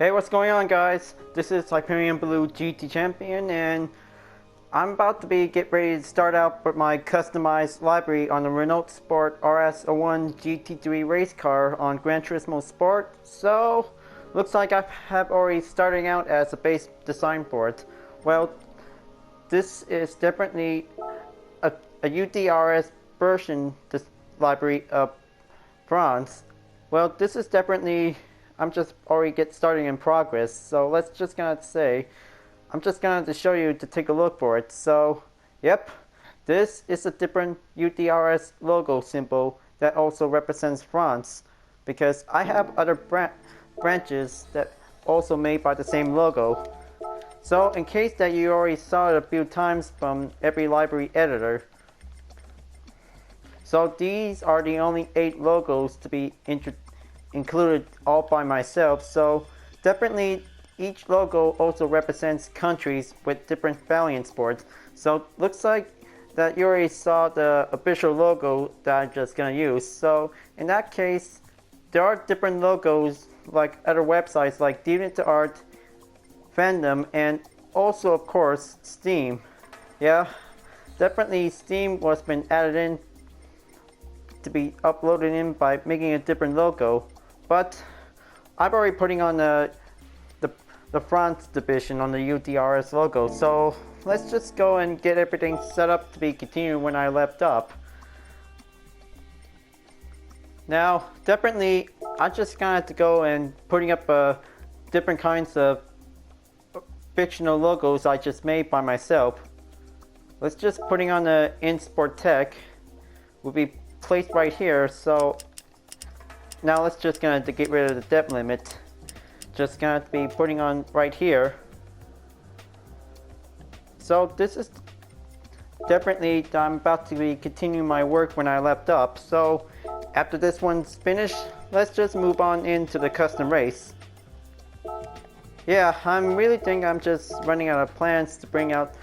Hey, what's going on, guys? This is Hyperion-Blue-GT champion, and I'm about to get ready to start out with my customized livery on the Renault Sport R.S GT3 race car on Gran Turismo Sport. So, looks like I have already starting out as a base design for it. Well, this is definitely a U.D.R.S version, this library of bronze. Well, this is definitely, I'm just already starting in progress, so let's just gonna say, I'm just gonna show you to take a look for it. So, yep, this is a different U.D.R.S logo symbol that also represents France, because I have other branches that also made by the same logo. So, in case that you already saw it a few times from every library editor, so these are the only 8 logos to be included all by myself. So definitely each logo also represents countries with different valiant sports. So looks like that you already saw the official logo that I'm just gonna use. So in that case, there are different logos like other websites like DeviantArt, Fandom, and also of course Steam. Yeah, definitely Steam was been added in to be uploaded in by making a different logo, but I'm already putting on the France division on the U.D.R.S logo. So let's just go and get everything set up to be continued when I left up. Now definitely I'm just gonna have to go and putting up different kinds of fictional logos I just made by myself. Let's just putting on the in-sport tech will be placed right here. So now let's just gonna get rid of the depth limit. Just gonna be putting on right here. So this is definitely I'm about to be continuing my work when I left up. So after this one's finished, let's just move on into the custom race. Yeah, I'm really think I'm just running out of plans to bring out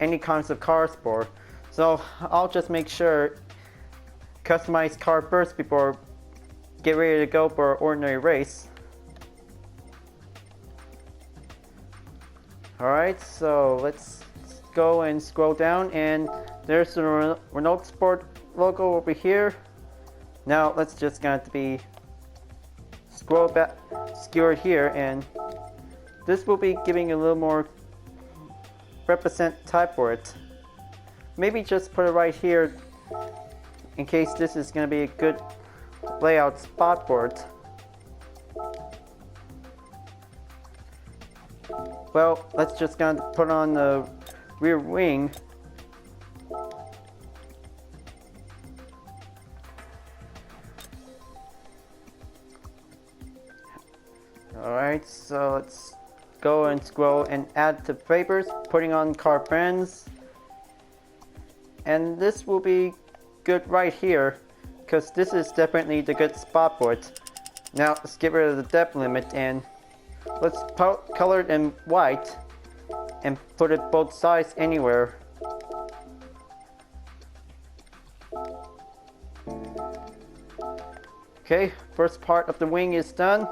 any kinds of cars for. So I'll just make sure customize car first before get ready to go for an ordinary race. Alright, so let's go and scroll down, and there's the Renault Sport logo over here. Now let's just going to be scroll back, skewered here, and this will be giving a little more represent type for it. Maybe just put it right here in case this is going to be a good layout spot for it. Well, let's just gonna put on the rear wing. Alright, so let's go and scroll and add to favors, putting on car brands. And this will be good right here, because this is definitely the good spot for it. Now let's get rid of the depth limit and let's color it in white and put it both sides anywhere. Okay, first part of the wing is done.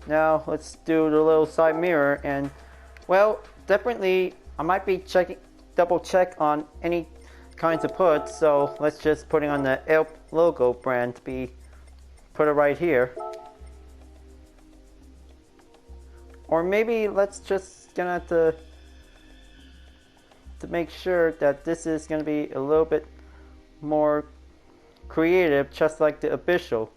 Now let's do the little side mirror, and well, definitely I might be double check on any kinds of put, so let's just putting on the L logo brand to be put it right here. Or maybe let's just gonna have to make sure that this is gonna be a little bit more creative, just like the official.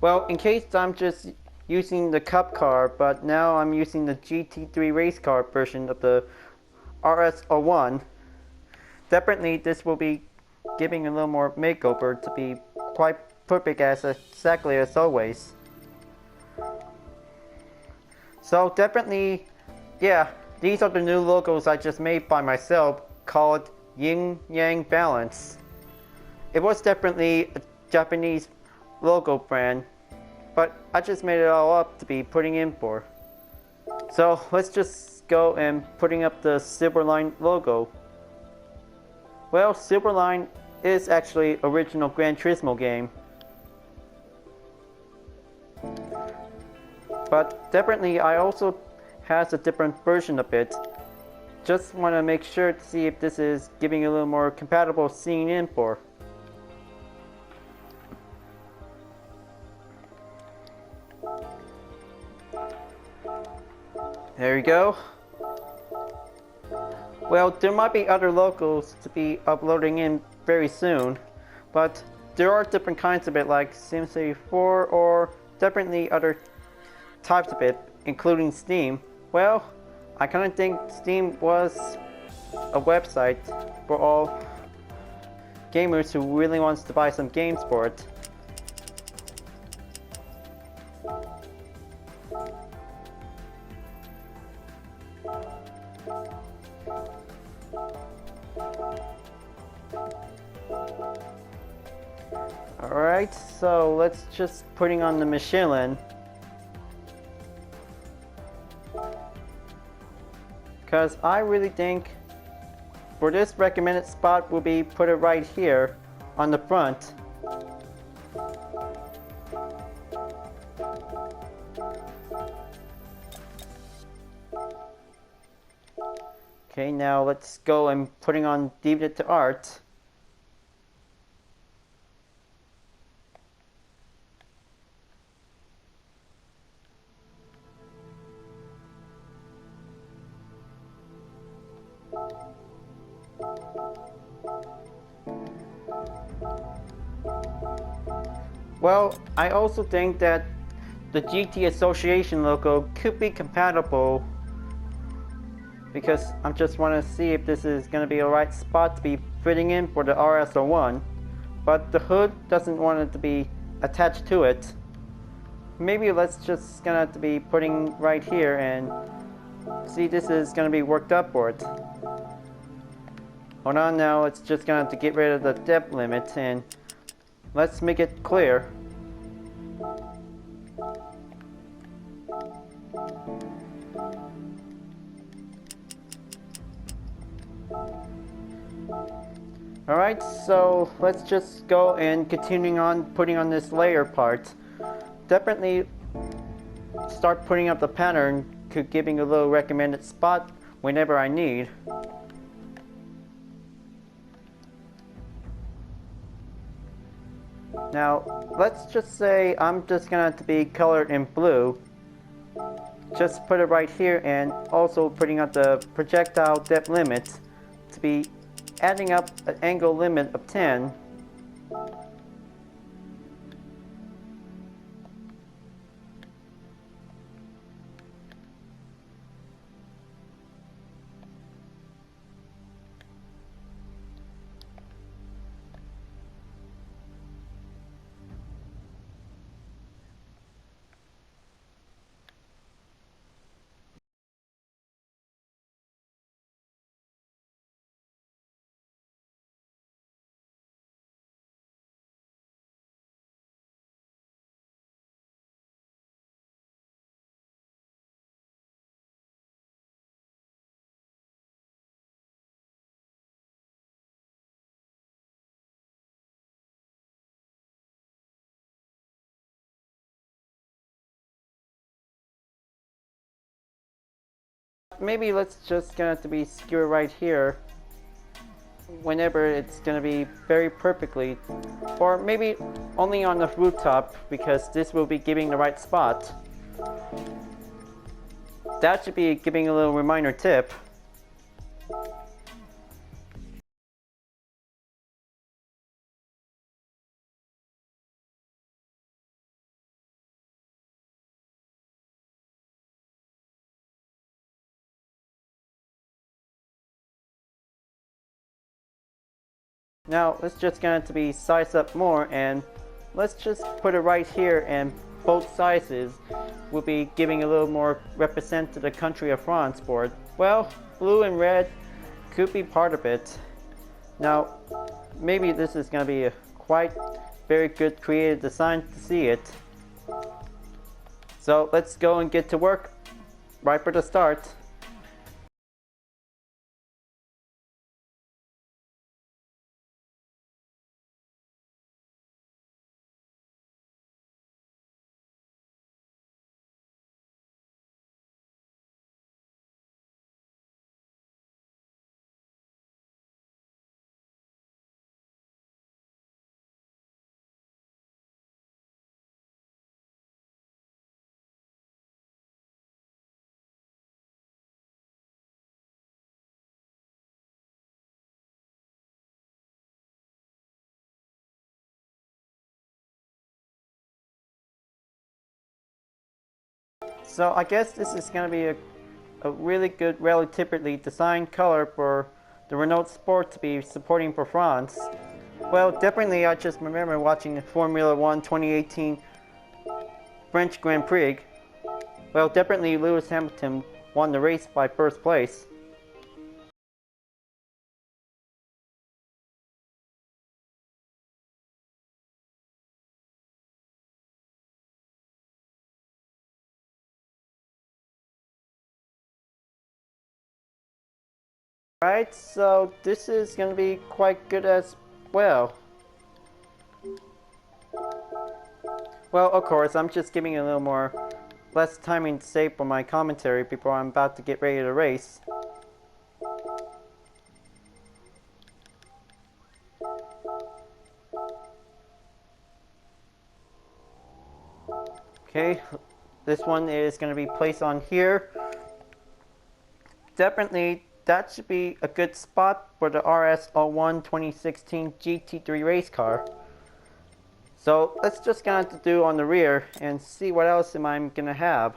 Well, in case I'm just using the cup car, but now I'm using the GT3 race car version of the RS01. Definitely this will be giving a little more makeover to be quite perfect as exactly as always. So definitely, yeah, these are the new logos I just made by myself called Yin Yang Balance. It was definitely a Japanese logo brand, but I just made it all up to be putting in for. So let's just go and putting up the Silverline logo. Well, Silverline is actually original Gran Turismo game. But definitely I also has a different version of it. Just want to make sure to see if this is giving a little more compatible scene in for. There you go. Well, there might be other locals to be uploading in very soon, but there are different kinds of it like SimCity 4 or definitely other types of it, including Steam. Well, I kind of think Steam was a website for all gamers who really wants to buy some games for it. Alright, so let's just putting on the Michelin. Because I really think for this recommended spot will be put it right here on the front. Okay, now let's go and putting on U.D.R.S. Well, I also think that the GT Association logo could be compatible because I just want to see if this is going to be a right spot to be fitting in for the RS01, but the hood doesn't want it to be attached to it. Maybe let's just gonna have to be putting right here and see this is gonna be worked up for it. Hold on now, it's just gonna have to get rid of the depth limit and let's make it clear. Alright, so let's just go and continuing on putting on this layer part. Definitely start putting up the pattern to giving a little recommended spot whenever I need. Now, let's just say I'm just gonna have to be colored in blue. Just put it right here and also putting up the projectile depth limit to be adding up an angle limit of 10. Maybe let's just gonna have to be skewer right here whenever it's gonna be very perfectly, or maybe only on the rooftop because this will be giving the right spot. That should be giving a little reminder tip. Now let's just gonna have to be size up more and let's just put it right here, and both sizes will be giving a little more represent to the country of France for it. Well, blue and red could be part of it. Now maybe this is gonna be a quite very good creative design to see it. So let's go and get to work right for the start. So I guess this is going to be a really good, relatively designed color for the Renault Sport to be supporting for France. Well, definitely I just remember watching the Formula 1 2018 French Grand Prix. Well, definitely Lewis Hamilton won the race by first place. Right, so this is going to be quite good as well. Well, of course, I'm just giving a little more less timing to save for my commentary before I'm about to get ready to race. Okay, this one is going to be placed on here. Definitely, that should be a good spot for the RS01 2016 GT3 race car. So let's just kind of do on the rear and see what else am I going to have.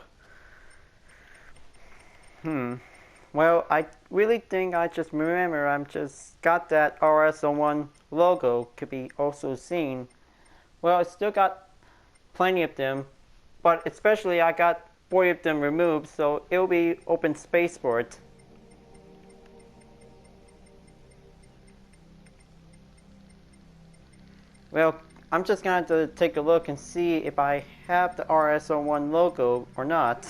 Well, I really think I just remember I'm just got that RS01 logo could be also seen. Well, I still got plenty of them, but especially I got 40 of them removed, so it'll be open space for it. Well, I'm just going to take a look and see if I have the RS01 logo or not.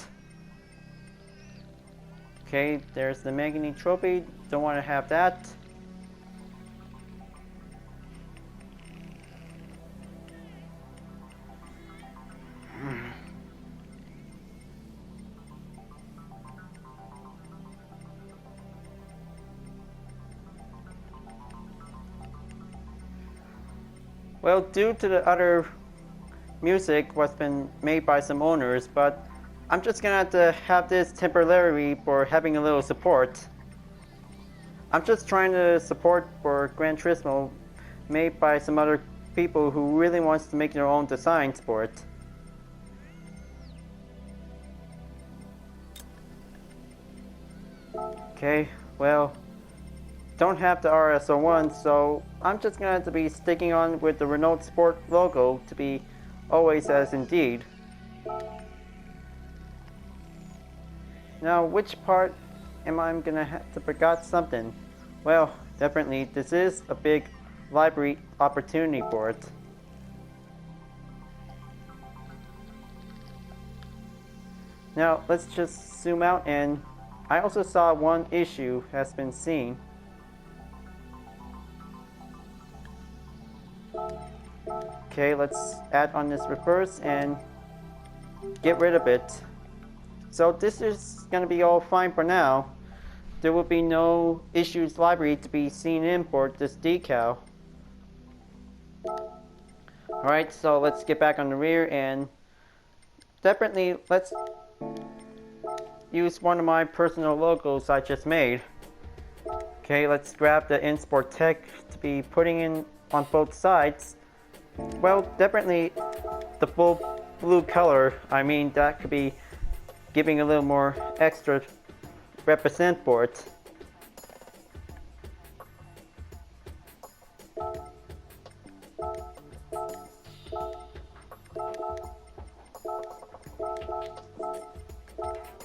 Okay, there's the Magazine Trophy, don't want to have that. Well, due to the other music was been made by some owners, but I'm just gonna have this temporarily for having a little support. I'm just trying to support for Gran Turismo made by some other people who really wants to make their own designs for it. Okay, well, don't have the RS01, so I'm just gonna have to be sticking on with the Renault Sport logo to be always as indeed. Now, which part am I gonna have to forgot something? Well, definitely this is a big library opportunity for it. Now, let's just zoom out, and I also saw one issue has been seen. Okay, let's add on this reverse and get rid of it. So this is going to be all fine for now. There will be no issues library to be seen in for this decal. Alright, so let's get back on the rear, and definitely let's use one of my personal logos I just made. Okay, let's grab the InSport Tech to be putting in on both sides. Well, definitely the full blue color, I mean, that could be giving a little more extra represent for it.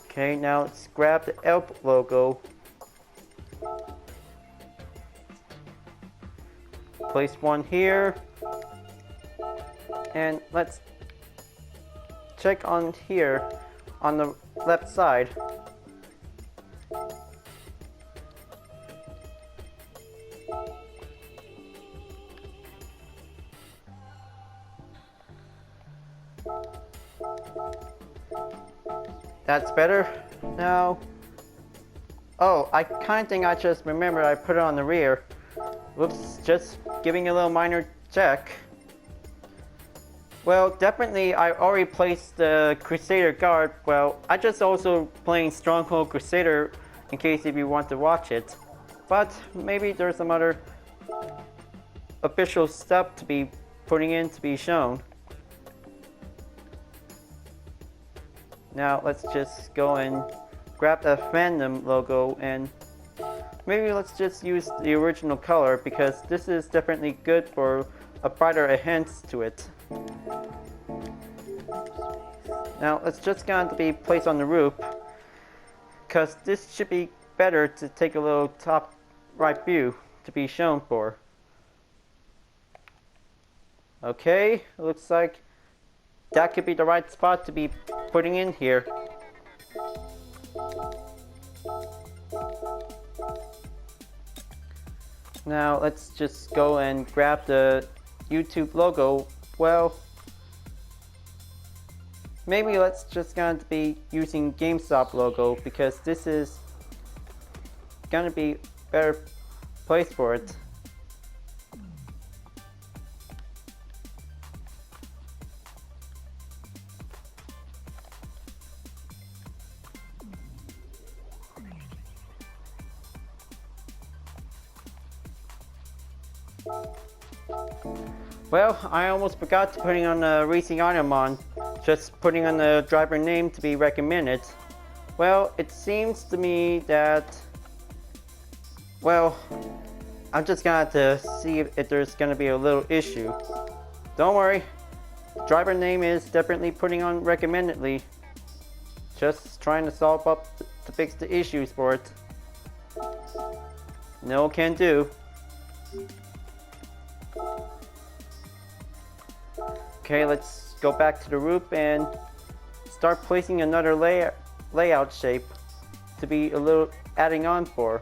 Okay, now let's grab the ELP logo. Place one here. And let's check on here on the left side. That's better. Now, oh, I kind of think I just remembered I put it on the rear. Whoops, just giving a little minor check. Well, definitely I already placed the Crusader guard. Well, I just also playing Stronghold Crusader in case if you want to watch it. But maybe there's some other official stuff to be putting in to be shown. Now let's just go and grab the fandom logo, and maybe let's just use the original color because this is definitely good for a brighter enhance to it. Now let's just going to be placed on the roof because this should be better to take a little top right view to be shown for. Okay, it looks like that could be the right spot to be putting in here. Now let's just go and grab the YouTube logo. Well, maybe let's just going to be using GameStop logo because this is going to be a better place for it. Well, I almost forgot to putting on the racing item on, just putting on the driver name to be recommended. Well, it seems to me that, well, I'm just gonna have to see if there's gonna be a little issue. Don't worry, driver name is definitely putting on recommendedly. Just trying to solve up to fix the issues for it. No can do. Okay, let's go back to the roof and start placing another layout shape to be a little adding on for.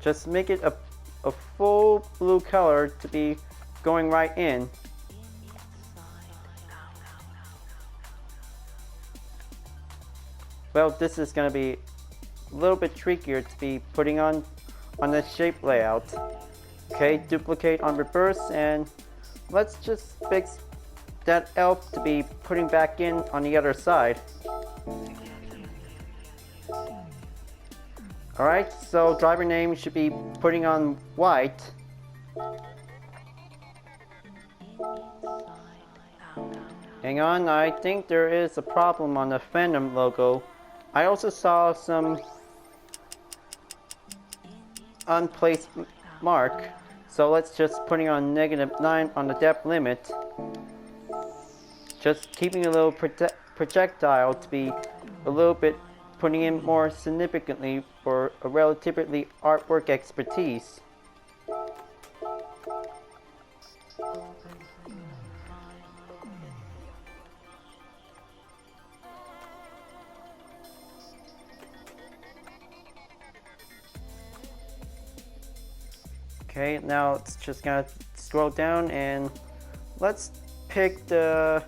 Just make it a full blue color to be going right in. Well, this is going to be a little bit trickier to be putting on the shape layout. Okay, duplicate on reverse, and let's just fix that elf to be putting back in on the other side. Alright, so driver name should be putting on white. Hang on, I think there is a problem on the fandom logo. I also saw some unplaced mark, so let's just putting on -9 on the depth limit. Just keeping a little projectile to be a little bit putting in more significantly for a relatively artwork expertise. Okay, now it's just gonna scroll down and let's pick the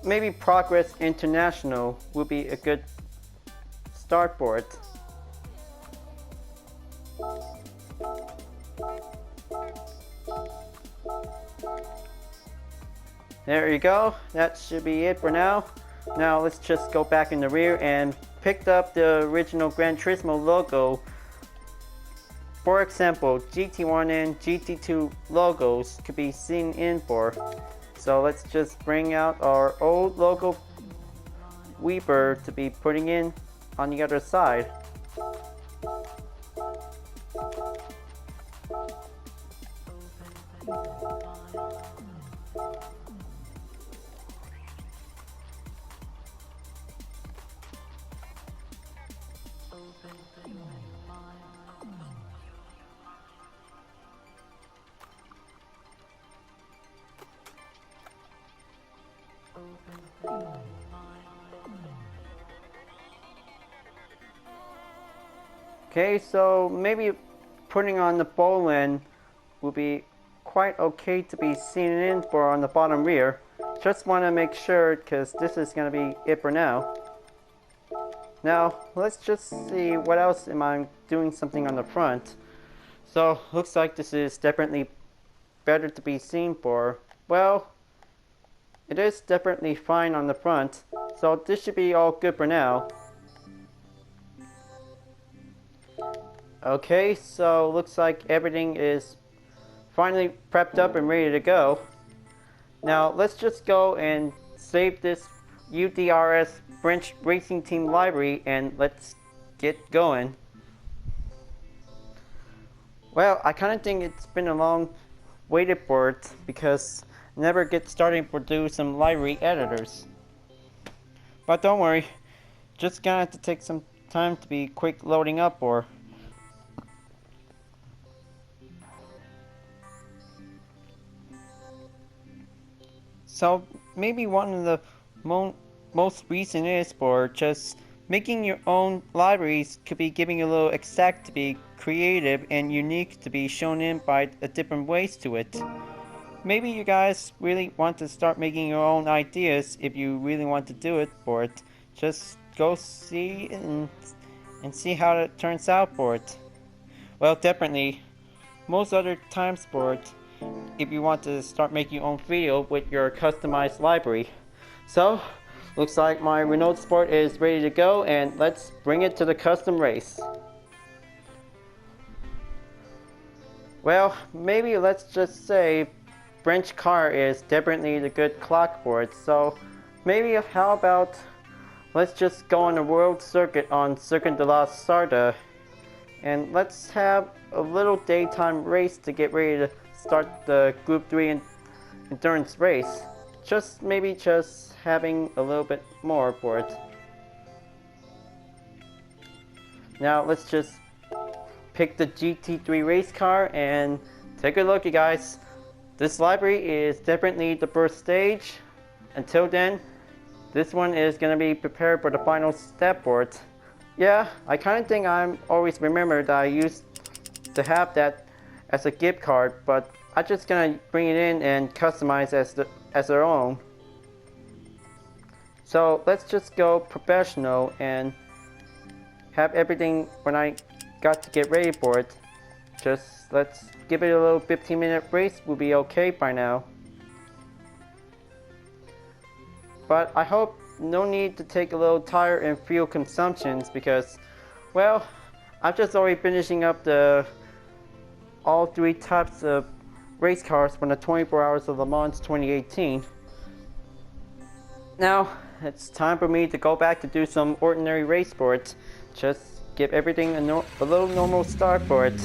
maybe Progress International would be a good start for it. There you go, that should be it for now. Now let's just go back in the rear and pick up the original Gran Turismo logo. For example, GT1 and GT2 logos could be seen in for. So let's just bring out our old logo weeper to be putting in on the other side. Okay, so maybe putting on the bowl end will be quite okay to be seen in for on the bottom rear. Just want to make sure because this is going to be it for now. Now let's just see what else am I doing something on the front. So looks like this is definitely better to be seen for. Well, it is definitely fine on the front, so this should be all good for now. Okay, so looks like everything is finally prepped up and ready to go. Now let's just go and save this U.D.R.S French racing team livery and let's get going. Well, I kind of think it's been a long waited for it because I never get started to do some livery editors. But don't worry, just gonna have to take some time to be quick loading up or. So maybe one of the most recent is for just making your own libraries could be giving a little exact to be creative and unique to be shown in by a different ways to it. Maybe you guys really want to start making your own ideas if you really want to do it for it. Just go see and see how it turns out for it. Well, definitely, most other times for it, if you want to start making your own video with your customized library. So, looks like my Renault Sport is ready to go and let's bring it to the custom race. Well, maybe let's just say French car is definitely the good clock for it. So, maybe how about let's just go on a world circuit on Circuit de la Sarda and let's have a little daytime race to get ready to start the Group 3 endurance race. Maybe just having a little bit more for it. Now let's just pick the GT3 race car and take a look, you guys. This library is definitely the first stage. Until then, this one is going to be prepared for the final step for it. Yeah, I kind of think I always remember that I used to have that as a gift card, but I'm just gonna bring it in and customize as their own. So let's just go professional and have everything when I got to get ready for it. Just let's give it a little 15-minute race, we'll be okay by now. But I hope no need to take a little tire and fuel consumptions because, well, I'm just already finishing up all three types of race cars from the 24 Hours of Le Mans 2018. Now, it's time for me to go back to do some ordinary race sports. Just give everything a little normal start for it.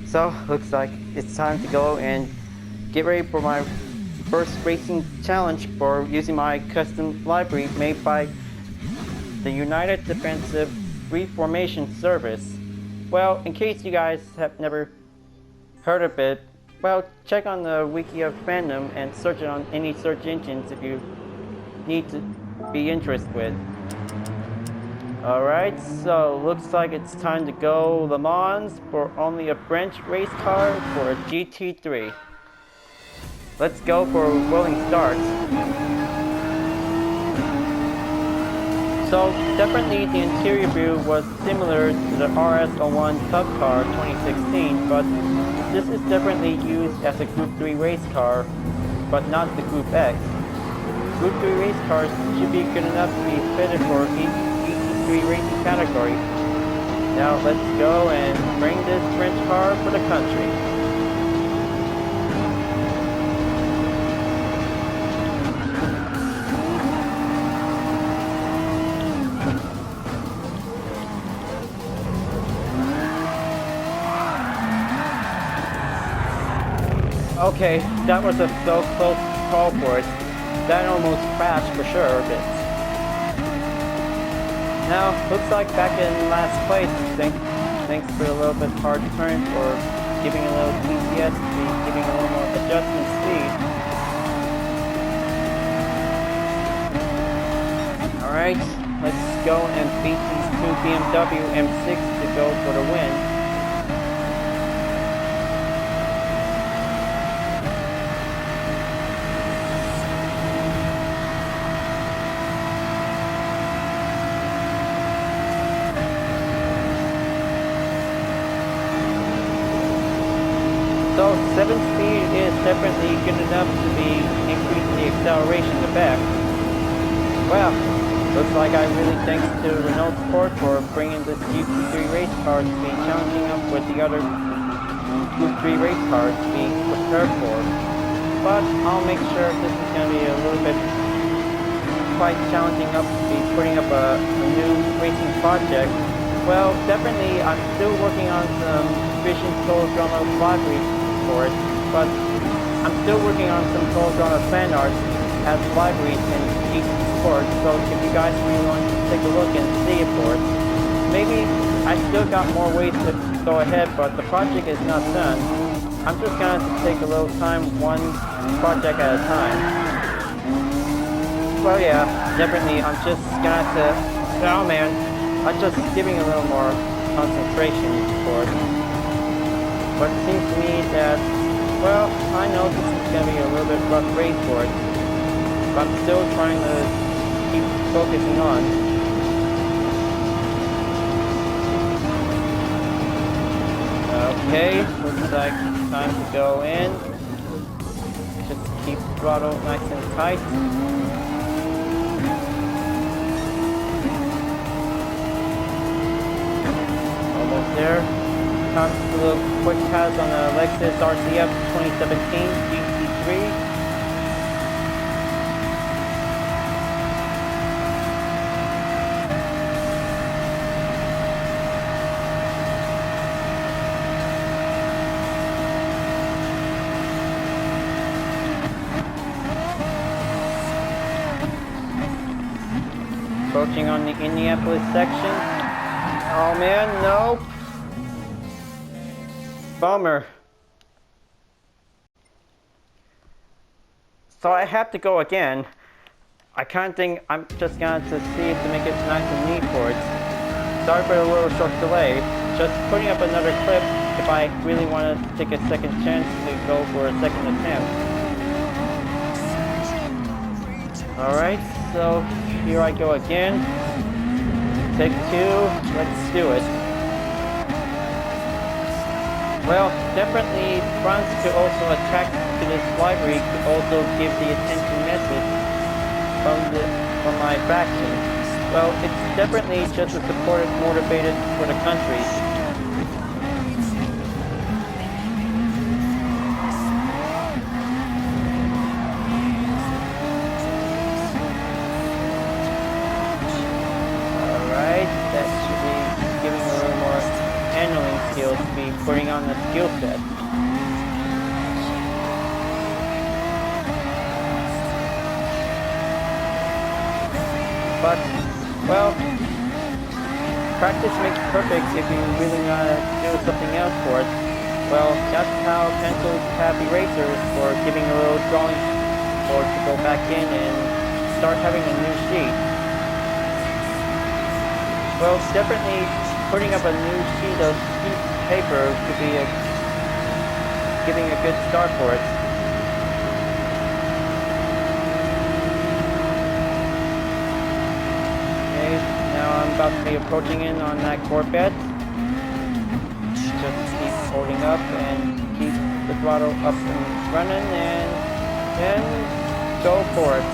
So, looks like it's time to go and get ready for my first racing challenge for using my custom library made by the United Defensive Reformation Service. Well, in case you guys have never heard of it, well, check on the wiki of fandom and search it on any search engines if you need to be interested with. Alright, so looks like it's time to go Le Mans for only a French race car for a GT3. Let's go for a rolling start. So definitely the interior view was similar to the RS01 Cup car 2016, but this is definitely used as a Group 3 race car, but not the Group X. Group 3 race cars should be good enough to be fitted for each GT3 racing category. Now let's go and bring this French car for the country. Okay, that was a so close call for it. That almost crashed for sure a bit. Now, looks like back in last place. Thanks for a little bit hard turn for giving a little TCS speed, giving a little more adjustment speed. Alright, let's go and beat these two BMW M6 to go for the win. So 7 speed is definitely good enough to be increasing the acceleration effect. Well, looks like I really thanks to Renault Sport for bringing this GT3 race car to be challenging up with the other Group 3 race cars to be prepared for. but I'll make sure this is going to be a little bit quite challenging up to be putting up a new racing project. Well, definitely I'm still working on some Vision Soul Drama library for it, but I'm still working on some Soul Drama fan art as libraries in each sport, so if you guys really want to take a look and see it for it. Maybe I still got more ways to go ahead, but the project is not done. I'm just going to take a little time, one project at a time. Well, yeah, definitely I'm just going to, oh man, I'm just giving a little more concentration for it. But it seems to me that, well, I know this is going to be a little bit rough race for it, but I'm still trying to keep focusing on. Okay, looks like time to go in. Just keep throttle nice and tight. Almost there. Time to do a quick pass on the Lexus RCF 2017 GT3. Approaching on the Indianapolis section. Oh man, no. Bummer. So I have to go again. I kind of think I'm just going to see it to make it nice and neat for it. Sorry for the little short delay. Just putting up another clip if I really want to take a second chance to go for a second attempt. Alright, so here I go again. Take two, let's do it. Well, definitely fronts could also attract to this library, could also give the attention message from my faction. Well, it's definitely just a supportive motivated for the country. To be putting on the skill set. But, well, practice makes perfect if you really want to do something else for it. Well, that's how Pencil Happy Racers for giving a little drawing board to go back in and start having a new sheet. Well, definitely putting up a new sheet of paper could be giving a good start for it. Okay, now I'm about to be approaching in on that Corvette. Just keep holding up and keep the throttle up and running and then go for it.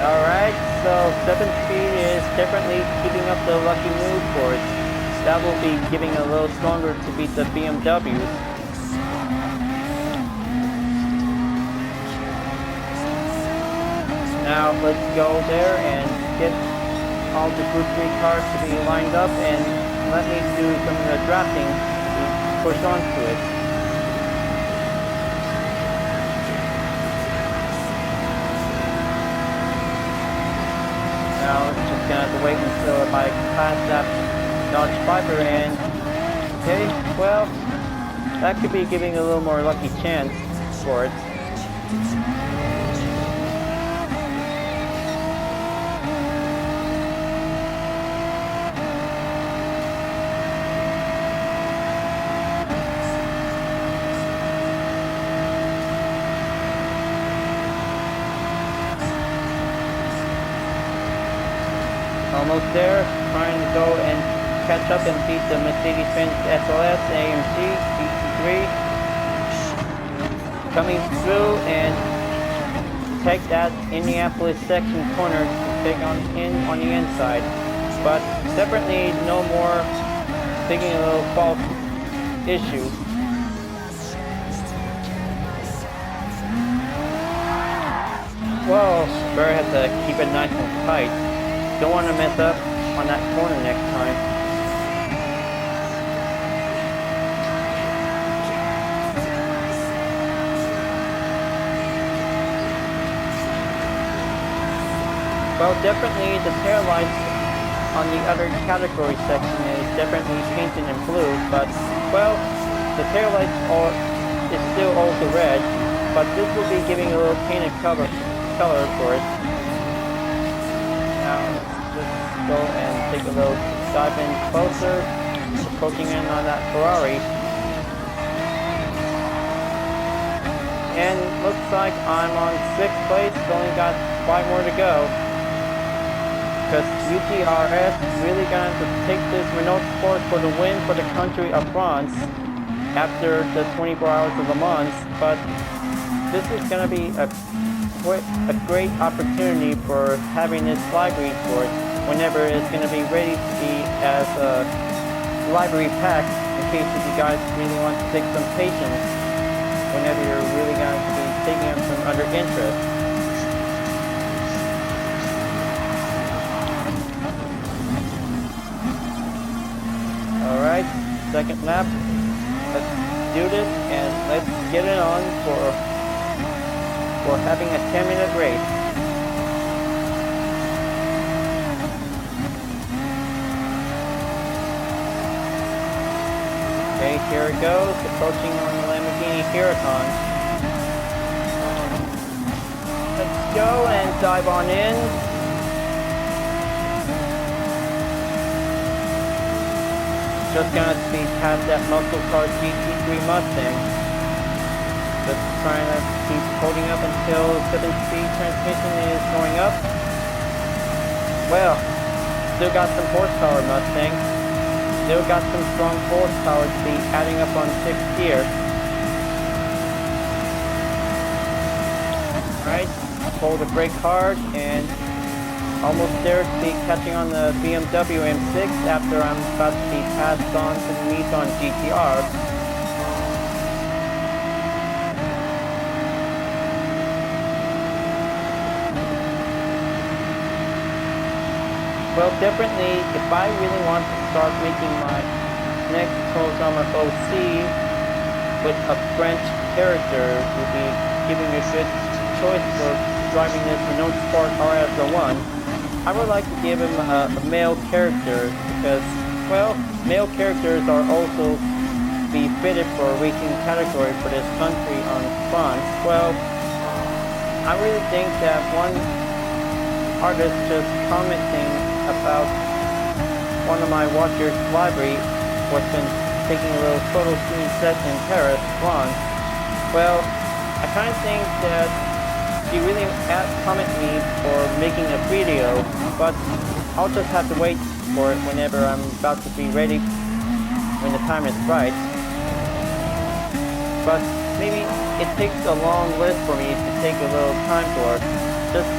Alright, so 7 speed is definitely keeping up the lucky move for it. That will be giving a little stronger to beat the BMWs. Now let's go there and get all the Group 3 cars to be lined up and let me do some of the drafting to push onto it. Now it's just gonna have to wait until I pass that Dodge Viper and okay, well, that could be giving a little more lucky chance for it. Almost there, trying to go and catch up and beat the Mercedes-Benz SLS AMG GT3. coming through and take that Indianapolis section corner to take on the inside. But separately, no more taking a little false issue. Well, better have to keep it nice and tight. Don't want to mess up on that corner next time. Well, definitely the tail lights on the other category section is definitely painted in blue, but, well, the tail lights is still also red, but this will be giving a little painted color for it. Now, let's go and take a little dive in closer, approaching in on that Ferrari. And looks like I'm on 6th place, only got 5 more to go. Because U.D.R.S really going to take this Renault Sport for the win for the country of France after the 24 hours of Le Mans, but this is going to be a great opportunity for having this livery sport whenever it's going to be ready to be as a livery pack, in case if you guys really want to take some patience whenever you're really going to be taking them from under interest. Alright, second lap. Let's do this and let's get it on for having a 10-minute race. Okay, here it goes, approaching on the Lamborghini Huracan. Let's go and dive on in. Just gonna speed past that muscle car GT3 Mustang. Just trying to keep holding up until 7-speed transmission is going up. Well, still got some horsepower, Mustang. Still got some strong horsepower to be adding up on 6th gear. Alright, pull the brake hard and almost there to be catching on the BMW M6 after I'm about to be passed on to the Nissan GT-R. Well, definitely, if I really want to start making my next Turismo OC with a French character, would be giving a good choice for driving this Renault Sport R.S. I would like to give him a male character because, well, male characters are also be fitted for a racing category for this country on France. Well, I really think that one artist just commenting about one of my watchers' library was been taking a little photo screen set in Paris, France. Well, I kind of think that she really commented me for making a video, but I'll just have to wait for it whenever I'm about to be ready when the time is right. But maybe it takes a long list for me to take a little time for. Just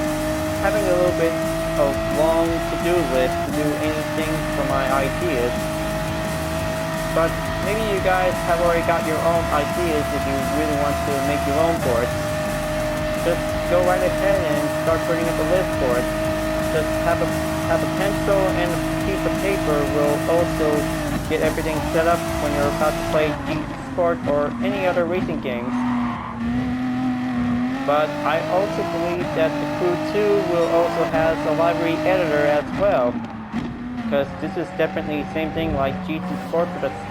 having a little bit of long to-do list to do anything for my ideas. But maybe you guys have already got your own ideas if you really want to make your own for it. Just go right ahead and start putting up a list for it. Just have a pencil and a piece of paper will also get everything set up when you're about to play GT Sport or any other racing games. But I also believe that the Crew 2 will also have a livery editor as well. Because this is definitely the same thing like GT Sport, but it's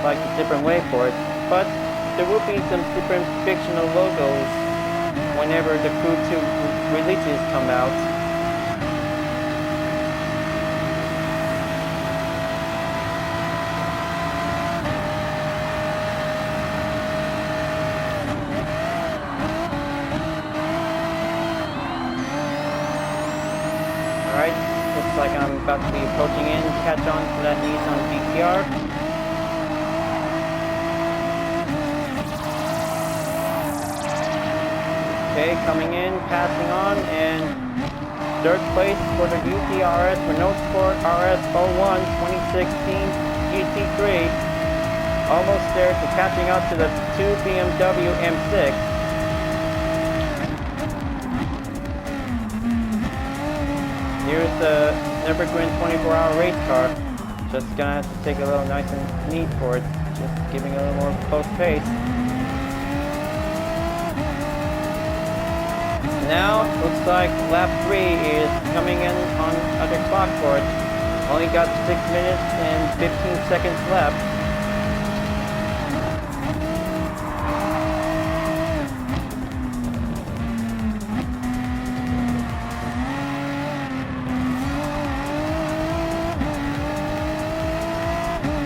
like a different way for it. But there will be some different fictional logos whenever the Crew 2 releases come out. Alright, looks like I'm about to be approaching in to catch on to that Nissan GT-R. Okay, coming in, passing on, and third place for the U.D.R.S Renault Sport R.S 2016 GT3. Almost there to catching up to the 2 BMW M6. Here's the Evergreen 24-hour race car. Just gonna have to take a little nice and neat for it. Just giving a little more close pace. Now, looks like lap 3 is coming in on other clock for it. Only got 6 minutes and 15 seconds left.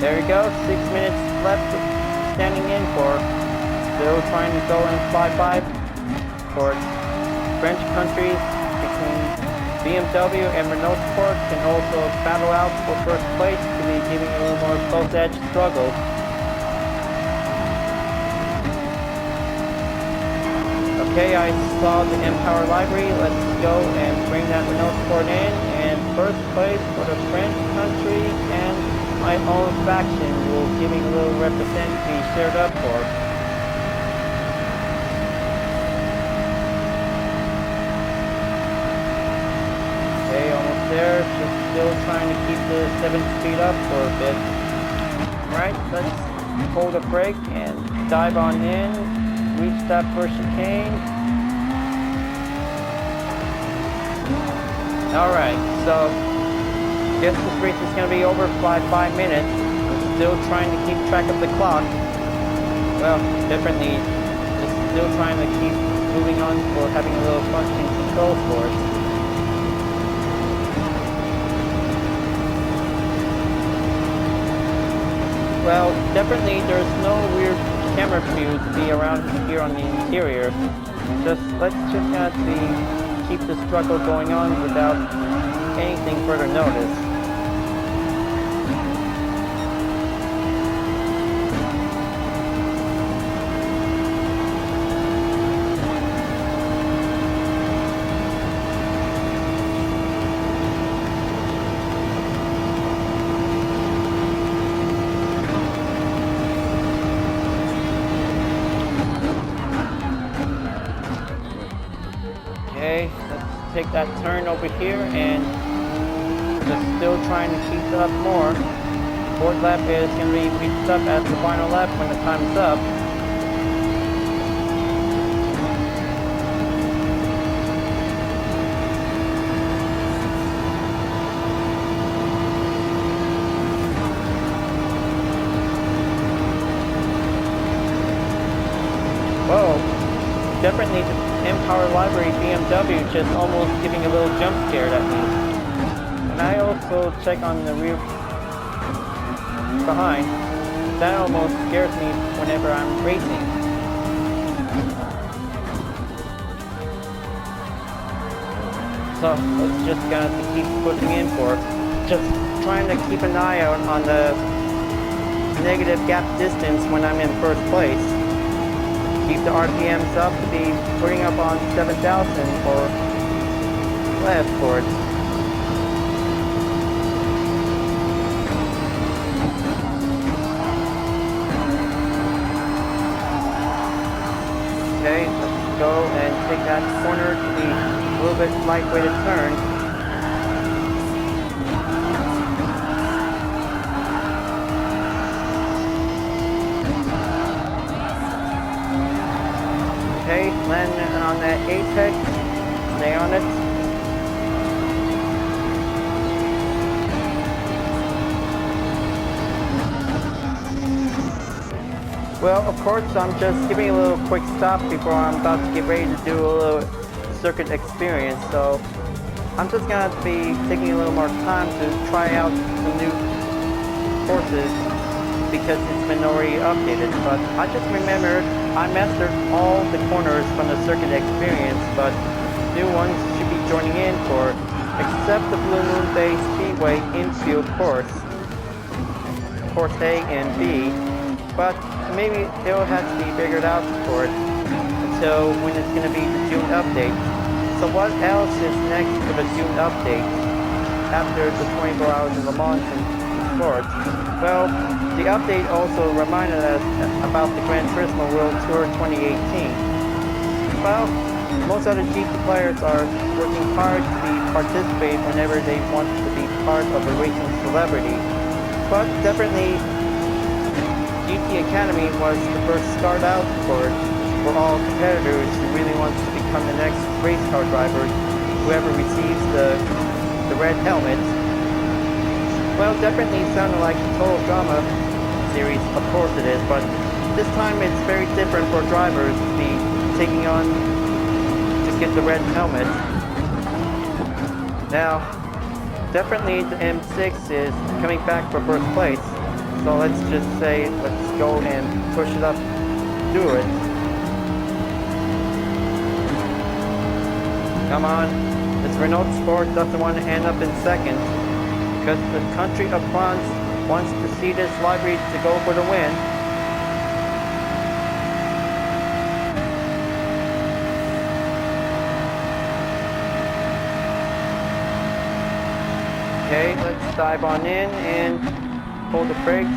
There we go, 6 minutes left standing in for. Still trying to go in 5-5 for French countries between BMW and Renault Sport can also battle out for first place to be giving a little more close edge struggle. Okay, I saw the M-Power livery. Let's go and bring that Renault Sport in. And first place for the French country and my own faction will giving a little represent be shared up for. Okay, almost there. Just still trying to keep the 7 speed up for a bit. Right, let's hold a brake and dive on in. Reach that first chicane. Alright, so guess this race is going to be over by 5 minutes. I'm still trying to keep track of the clock. Well, differently, just still trying to keep moving on for having a little functioning control for it. Well, definitely there's no weird camera view to be around here on the interior. Let's just have to keep the struggle going on without anything further notice. Okay, let's take that turn over here and just still trying to keep up more. Fourth lap is going to be reached up at the final lap when the time's up. Whoa, definitely the M-Power livery BMW just almost giving a little jump scare at me. And I also check on the rear behind. That almost scares me whenever I'm racing. So let's just gonna keep pushing in for it. Just trying to keep an eye out on the negative gap distance when I'm in first place. Keep the RPMs up to be putting up on 7,000 for left for it. Okay, let's go and take that corner to be a little bit lightweighted turn. Okay, land on that apex, stay on it. Well, of course, I'm just giving a little quick stop before I'm about to get ready to do a little circuit experience. So I'm just going to be taking a little more time to try out some new courses because it's been already updated. But I just remembered I mastered all the corners from the circuit experience, but new ones should be joining in for, except the Blue Moon Bay Speedway infield course A and B, but maybe it'll have to be figured out for it. Let's until when it's going to be the June update. So what else is next for the June update after the 24 hours of Le Mans and sports? Well, the update also reminded us about the Gran Turismo World Tour 2018. Well, most other GT players are working hard to participate whenever they want to be part of a racing celebrity. But definitely, GT Academy was the first start out for all competitors who really want to become the next race car driver, whoever receives the red helmet. Well, definitely sounded like the Total Drama series, of course it is, but this time it's very different for drivers to be taking on to get the red helmet. Now, definitely the M6 is coming back for first place, so let's just say let's go and push it up through it. Come on, this Renault Sport doesn't want to end up in second, because the country of France wants to see this livery to go for the win. Okay, let's dive on in and pull the brakes.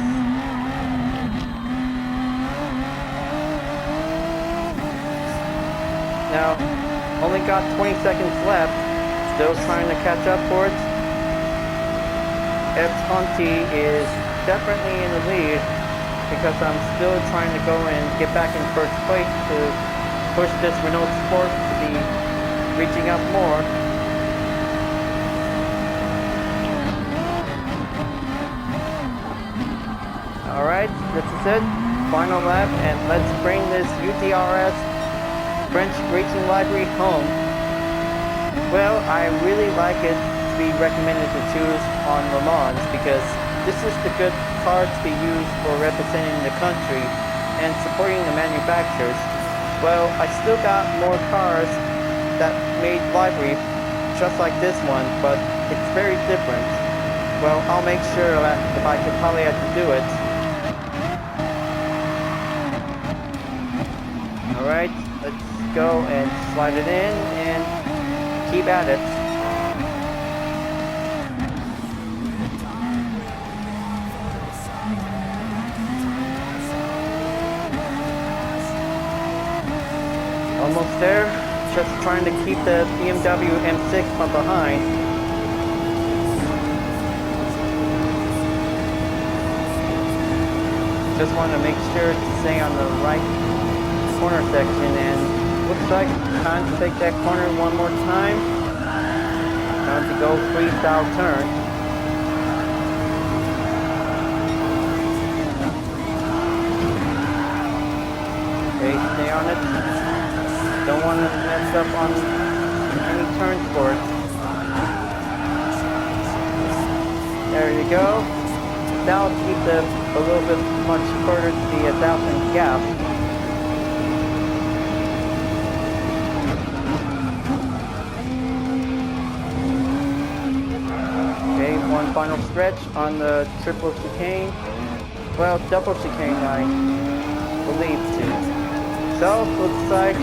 Now, only got 20 seconds left, still trying to catch up for it. F20 is definitely in the lead because I'm still trying to go and get back in first place to push this Renault Sport to be reaching up more. Alright, this is it. Final lap, and let's bring this U.D.R.S French racing livery home. Well, I really like it to be recommended to choose on Le Mans because this is the good car to be used for representing the country and supporting the manufacturers. Well, I still got more cars that made livery just like this one, but it's very different. Well, I'll make sure that if I could probably have to do it. Alright, let's go and slide it in and keep at it. Almost there, just trying to keep the BMW M6 from behind. Just want to make sure to stay on the right corner section, and looks like time to take that corner one more time. Time to go freestyle turn. Okay, stay on it. Don't want to mess up on any turns for it. There you go. That'll keep them a little bit much further to the 1,000 gap. One final stretch on the triple chicane. Well, double chicane, I believe too. So, looks like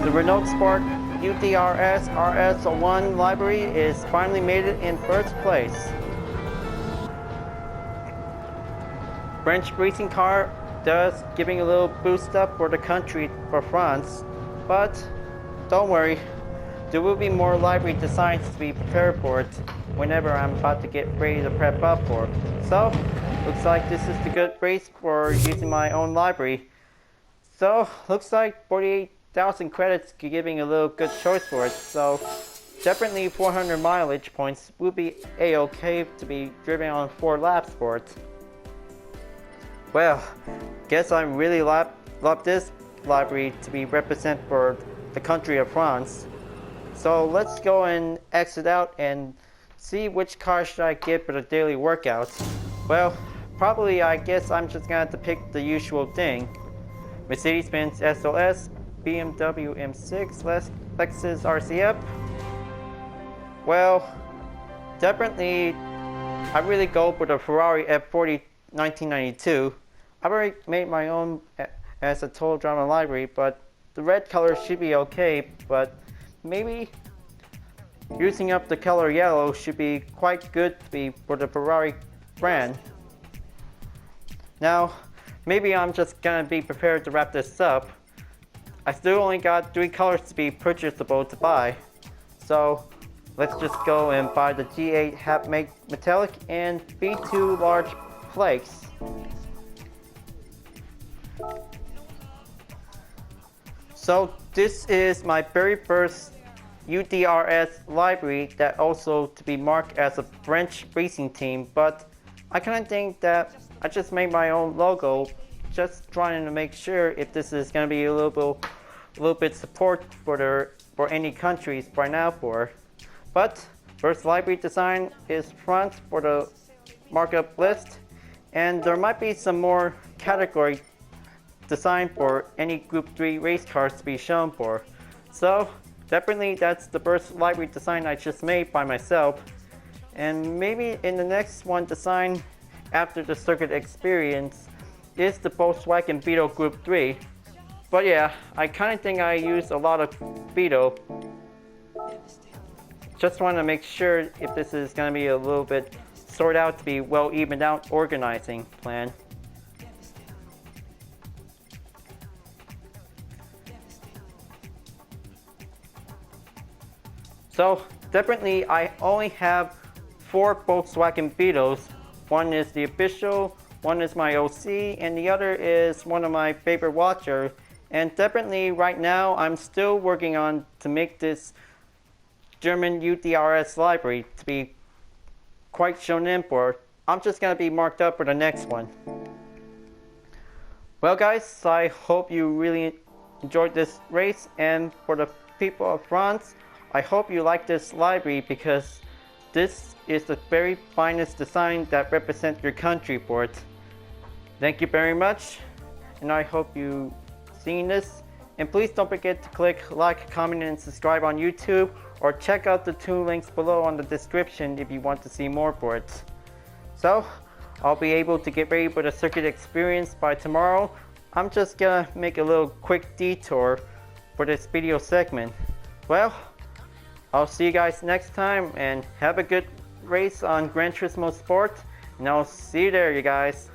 the Renault Sport U.D.R.S RS01 livery is finally made it in first place. French racing car does giving a little boost up for the country for France, but don't worry, there will be more livery designs to be prepared for it whenever I'm about to get ready to prep up for. So, looks like this is the good race for using my own livery. So, looks like 48,000 credits giving a little good choice for it. So, definitely 400 mileage points would be a-okay to be driven on 4 laps for it. Well, guess I really love this livery to be represent for the country of France. So, let's go and exit out and see which car should I get for the daily workouts. Well, probably I guess I'm just gonna have to pick the usual thing. Mercedes-Benz SLS, BMW M6, Lexus RCF. Well, definitely I really go for the Ferrari F40 1992. I've already made my own as a Total Drama livery, but the red color should be okay, but maybe using up the color yellow should be quite good to be for the Ferrari brand. Now, maybe I'm just gonna be prepared to wrap this up. I still only got 3 colors to be purchasable to buy. So let's just go and buy the G8 half metallic and B2 large flakes. So this is my very first U.D.R.S livery that also to be marked as a French racing team, but I kind of think that I just made my own logo, just trying to make sure if this is going to be a little bit support for any countries right now for. But first livery design is France for the markup list, and there might be some more category design for any Group 3 race cars to be shown for. So definitely that's the first livery design I just made by myself, and maybe in the next one design after the circuit experience is the Volkswagen Beetle Group 3. But yeah, I kind of think I used a lot of Beetle. Just want to make sure if this is going to be a little bit sorted out to be well evened out organizing plan. So definitely I only have 4 Volkswagen Beetles. One is the official, one is my OC, and the other is one of my favorite watchers. And definitely right now I'm still working on to make this German U.D.R.S livery to be quite shown in for. I'm just going to be marked up for the next one. Well guys, I hope you really enjoyed this race, and for the people of France, I hope you like this livery because this is the very finest design that represents your country for it. Thank you very much, and I hope you seen this. And please don't forget to click like, comment, and subscribe on YouTube, or check out the 2 links below on the description if you want to see more for it. So, I'll be able to get ready for the circuit experience by tomorrow. I'm just gonna make a little quick detour for this video segment. Well, I'll see you guys next time, and have a good race on Gran Turismo Sport, and I'll see you there, you guys.